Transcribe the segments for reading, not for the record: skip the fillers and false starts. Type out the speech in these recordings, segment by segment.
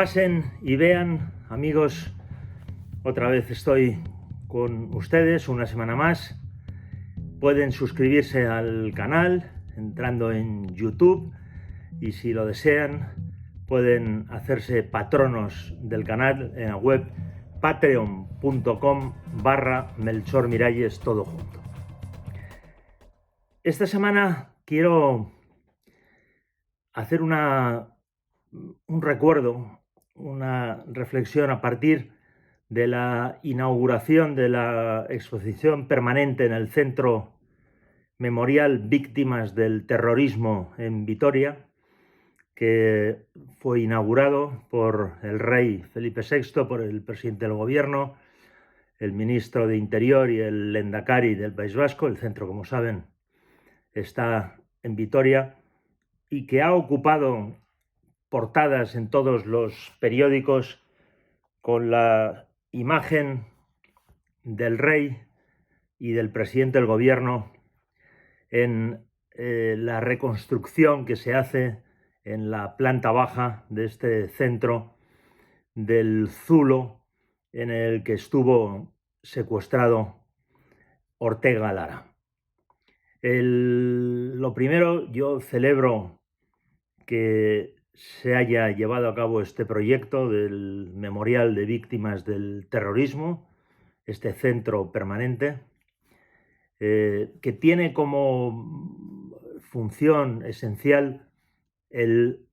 Pasen y vean, amigos, otra vez estoy con ustedes una semana más. Pueden suscribirse al canal entrando en YouTube y si lo desean pueden hacerse patronos del canal en la web patreon.com/Melchor Miralles, todo junto. Esta semana quiero hacer un recuerdo, una reflexión a partir de la inauguración de la exposición permanente en el Centro Memorial Víctimas del Terrorismo en Vitoria, que fue inaugurado por el rey Felipe VI, por el presidente del gobierno, el ministro de Interior y el Lehendakari del País Vasco. El centro, como saben, está en Vitoria y que ha ocupado portadas en todos los periódicos con la imagen del rey y del presidente del gobierno en la reconstrucción que se hace en la planta baja de este centro del Zulo en el que estuvo secuestrado Ortega Lara. Lo primero, yo celebro que se haya llevado a cabo este proyecto del Memorial de Víctimas del Terrorismo, este centro permanente, que tiene como función esencial el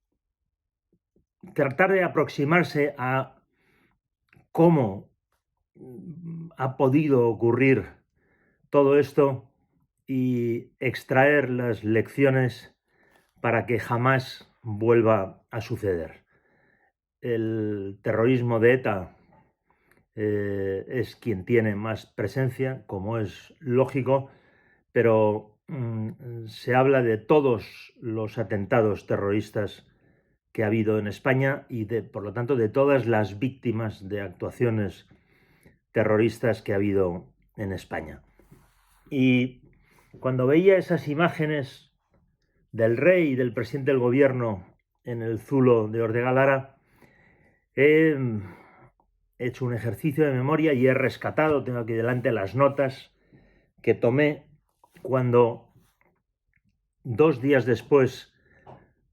tratar de aproximarse a cómo ha podido ocurrir todo esto y extraer las lecciones para que jamás vuelva a suceder. El terrorismo de ETA es quien tiene más presencia, como es lógico, pero se habla de todos los atentados terroristas que ha habido en España y, por lo tanto, de todas las víctimas de actuaciones terroristas que ha habido en España. Y cuando veía esas imágenes del rey y del presidente del gobierno en el Zulo de Ortega Lara, he hecho un ejercicio de memoria y he rescatado, tengo aquí delante las notas que tomé cuando 2 días después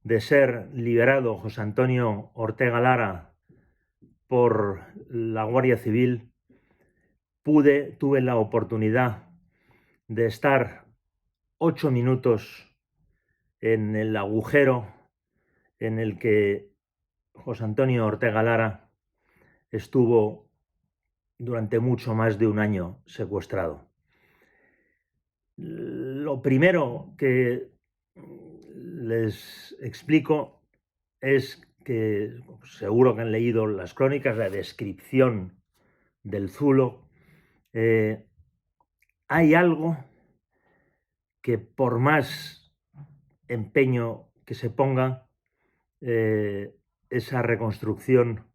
de ser liberado José Antonio Ortega Lara por la Guardia Civil, tuve la oportunidad de estar 8 minutos en el agujero en el que José Antonio Ortega Lara estuvo durante mucho más de un año secuestrado. Lo primero que les explico es que seguro que han leído las crónicas, la descripción del Zulo. Hay algo que por más empeño que se ponga, esa reconstrucción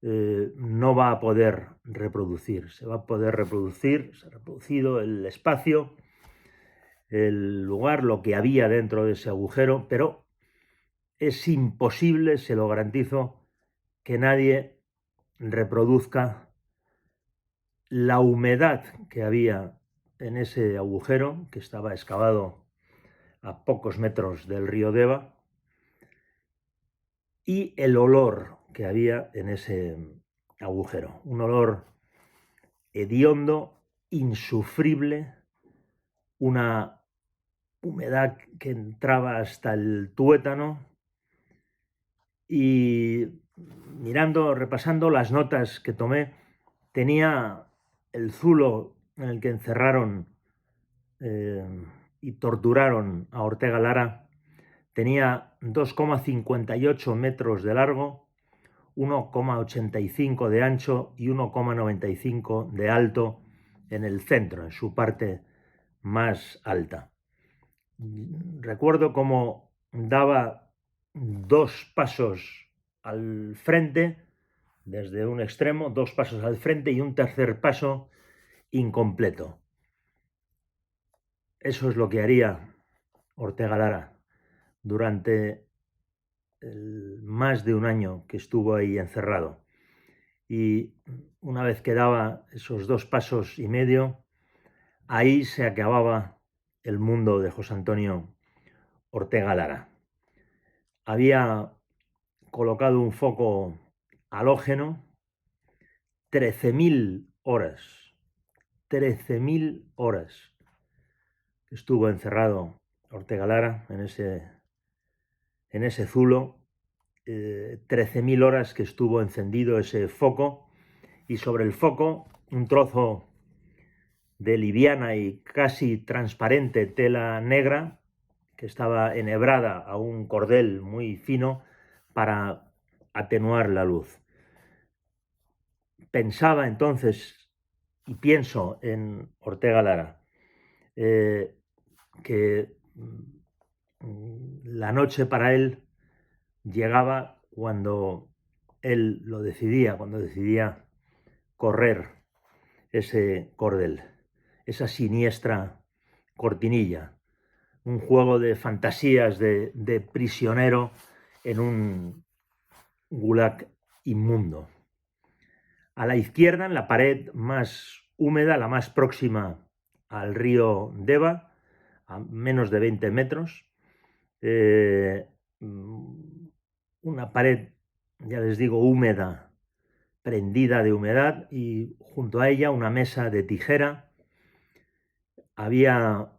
no va a poder reproducir. Se va a poder reproducir, se ha reproducido el espacio, el lugar, lo que había dentro de ese agujero, pero es imposible, se lo garantizo, que nadie reproduzca la humedad que había en ese agujero, que estaba excavado a pocos metros del río Deva, y el olor que había en ese agujero. Un olor hediondo, insufrible, una humedad que entraba hasta el tuétano. Y repasando las notas que tomé, tenía el Zulo en el que encerraron y torturaron a Ortega Lara, tenía 2,58 metros de largo, 1,85 de ancho y 1,95 de alto en el centro, en su parte más alta. Recuerdo cómo daba 2 pasos al frente, desde un extremo, 2 pasos al frente y un tercer paso incompleto. Eso es lo que haría Ortega Lara durante más de un año que estuvo ahí encerrado. Y una vez que daba esos 2 pasos y medio, ahí se acababa el mundo de José Antonio Ortega Lara. Había colocado un foco halógeno, 13.000 horas. 13.000 horas estuvo encerrado Ortega Lara en ese zulo. 13.000 horas que estuvo encendido ese foco, y sobre el foco un trozo de liviana y casi transparente tela negra que estaba enhebrada a un cordel muy fino para atenuar la luz. Pensaba entonces, y pienso en Ortega Lara, que la noche para él llegaba cuando él lo decidía, cuando decidía correr ese cordel, esa siniestra cortinilla, un juego de fantasías de prisionero en un gulag inmundo. A la izquierda, en la pared más húmeda, la más próxima al río Deva, a menos de 20 metros, una pared, ya les digo, húmeda, prendida de humedad, y junto a ella una mesa de tijera. Había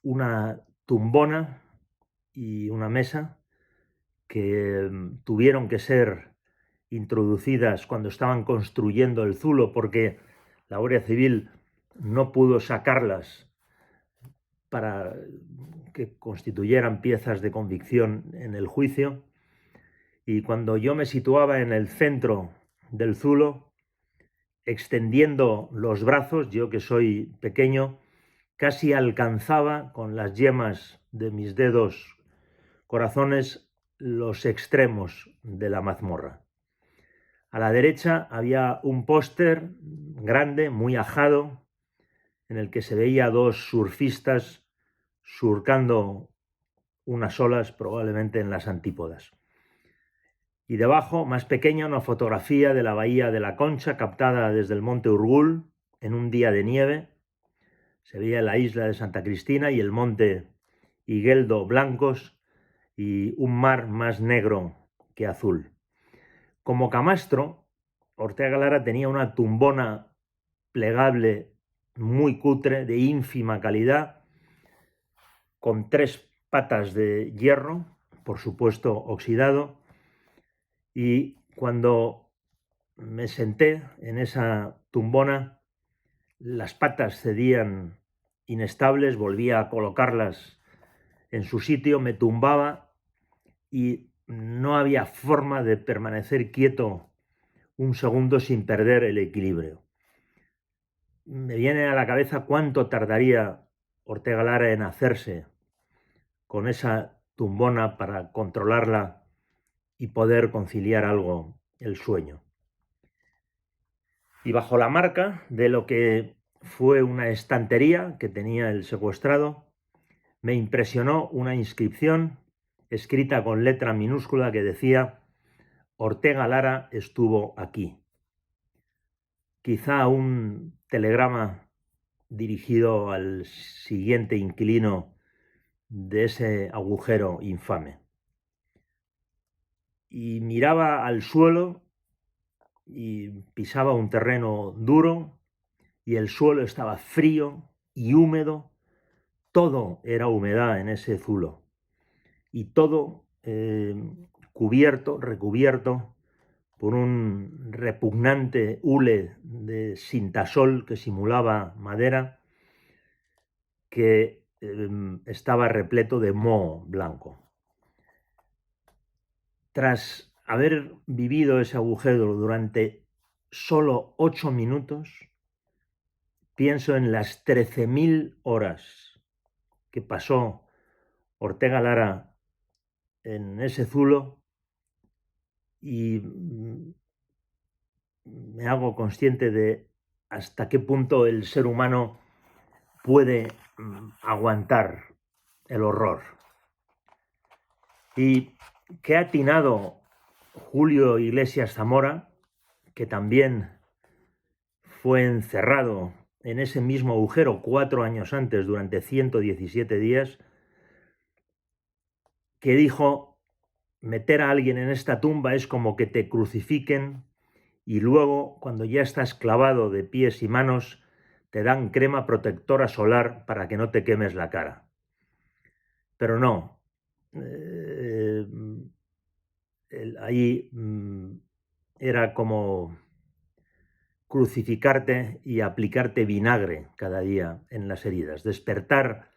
una tumbona y una mesa que tuvieron que ser introducidas cuando estaban construyendo el zulo, porque la Guardia Civil no pudo sacarlas para que constituyeran piezas de convicción en el juicio. Y cuando yo me situaba en el centro del zulo, extendiendo los brazos, yo que soy pequeño, casi alcanzaba con las yemas de mis dedos corazones los extremos de la mazmorra. A la derecha había un póster grande, muy ajado, en el que se veía 2 surfistas surcando unas olas, probablemente en las antípodas. Y debajo, más pequeña, una fotografía de la bahía de la Concha, captada desde el monte Urgul en un día de nieve. Se veía la isla de Santa Cristina y el monte Higueldo blancos, y un mar más negro que azul. Como camastro, Ortega Lara tenía una tumbona plegable muy cutre, de ínfima calidad, con 3 patas de hierro, por supuesto oxidado, y cuando me senté en esa tumbona, las patas cedían inestables, volvía a colocarlas en su sitio, me tumbaba y no había forma de permanecer quieto un segundo sin perder el equilibrio. Me viene a la cabeza cuánto tardaría Ortega Lara en hacerse con esa tumbona para controlarla y poder conciliar algo el sueño. Y bajo la marca de lo que fue una estantería que tenía el secuestrado, me impresionó una inscripción escrita con letra minúscula que decía: Ortega Lara estuvo aquí. Quizá un telegrama dirigido al siguiente inquilino de ese agujero infame. Y miraba al suelo y pisaba un terreno duro, y el suelo estaba frío y húmedo. Todo era humedad en ese zulo, y todo recubierto por un repugnante hule de sintasol que simulaba madera, que estaba repleto de moho blanco. Tras haber vivido ese agujero durante solo 8 minutos, pienso en las 13.000 horas que pasó Ortega Lara en ese zulo, y me hago consciente de hasta qué punto el ser humano puede aguantar el horror. Y qué atinado Julio Iglesias Zamora, que también fue encerrado en ese mismo agujero 4 años antes durante 117 días, que dijo: meter a alguien en esta tumba es como que te crucifiquen y luego, cuando ya estás clavado de pies y manos, te dan crema protectora solar para que no te quemes la cara. Pero no, ahí era como crucificarte y aplicarte vinagre cada día en las heridas, despertar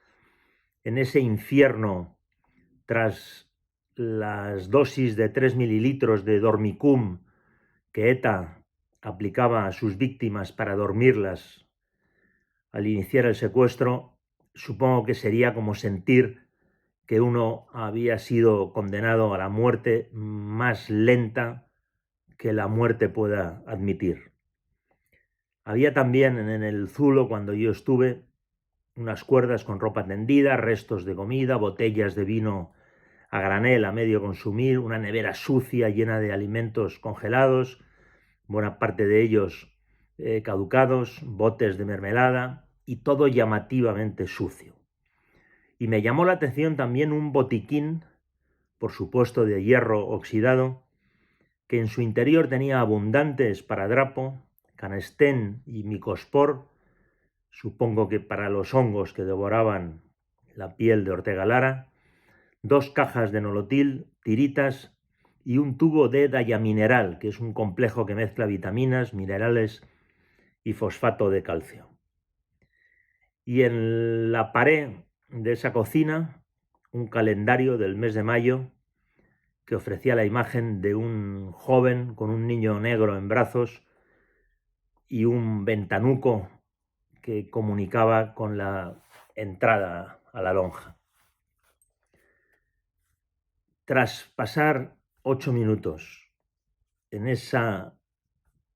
en ese infierno tras las dosis de 3 mililitros de dormicum que ETA aplicaba a sus víctimas para dormirlas al iniciar el secuestro. Supongo que sería como sentir que uno había sido condenado a la muerte más lenta que la muerte pueda admitir. Había también en el zulo, cuando yo estuve, unas cuerdas con ropa tendida, restos de comida, botellas de vino a granel a medio consumir, una nevera sucia llena de alimentos congelados, buena parte de ellos caducados, botes de mermelada y todo llamativamente sucio. Y me llamó la atención también un botiquín, por supuesto de hierro oxidado, que en su interior tenía abundante esparadrapo, canestén y micospor, supongo que para los hongos que devoraban la piel de Ortega Lara, 2 cajas de nolotil, tiritas y un tubo de dayamineral, que es un complejo que mezcla vitaminas, minerales y fosfato de calcio. Y en la pared de esa cocina, un calendario del mes de mayo que ofrecía la imagen de un joven con un niño negro en brazos y un ventanuco que comunicaba con la entrada a la lonja. Tras pasar 8 minutos en esa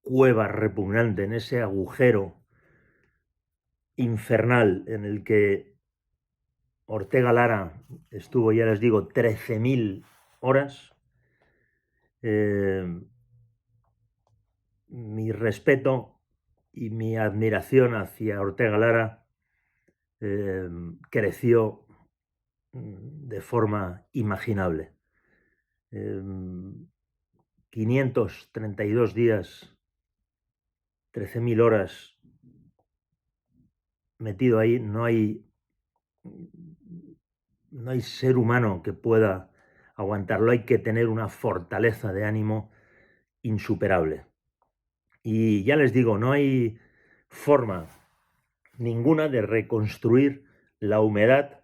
cueva repugnante, en ese agujero infernal en el que Ortega Lara estuvo, ya les digo, 13.000 horas, mi respeto y mi admiración hacia Ortega Lara creció de forma imaginable. 532 días, 13.000 horas metido ahí, no hay ser humano que pueda aguantarlo, hay que tener una fortaleza de ánimo insuperable. Y ya les digo, no hay forma ninguna de reconstruir la humedad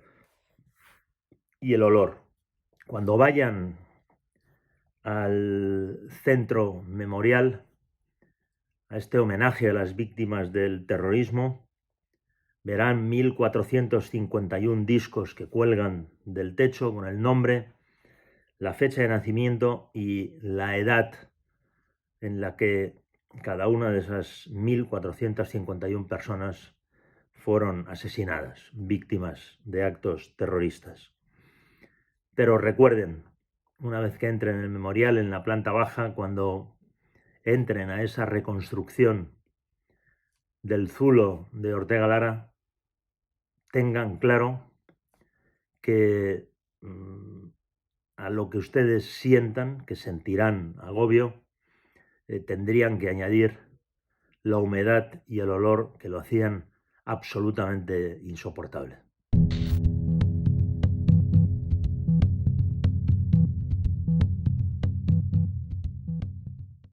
y el olor. Cuando vayan al centro memorial, a este homenaje a las víctimas del terrorismo, verán 1.451 discos que cuelgan del techo con el nombre, la fecha de nacimiento y la edad en la que cada una de esas 1.451 personas fueron asesinadas, víctimas de actos terroristas. Pero recuerden, una vez que entren en el memorial en la planta baja, cuando entren a esa reconstrucción del zulo de Ortega Lara, tengan claro que a lo que ustedes sientan, que sentirán agobio, tendrían que añadir la humedad y el olor que lo hacían absolutamente insoportable.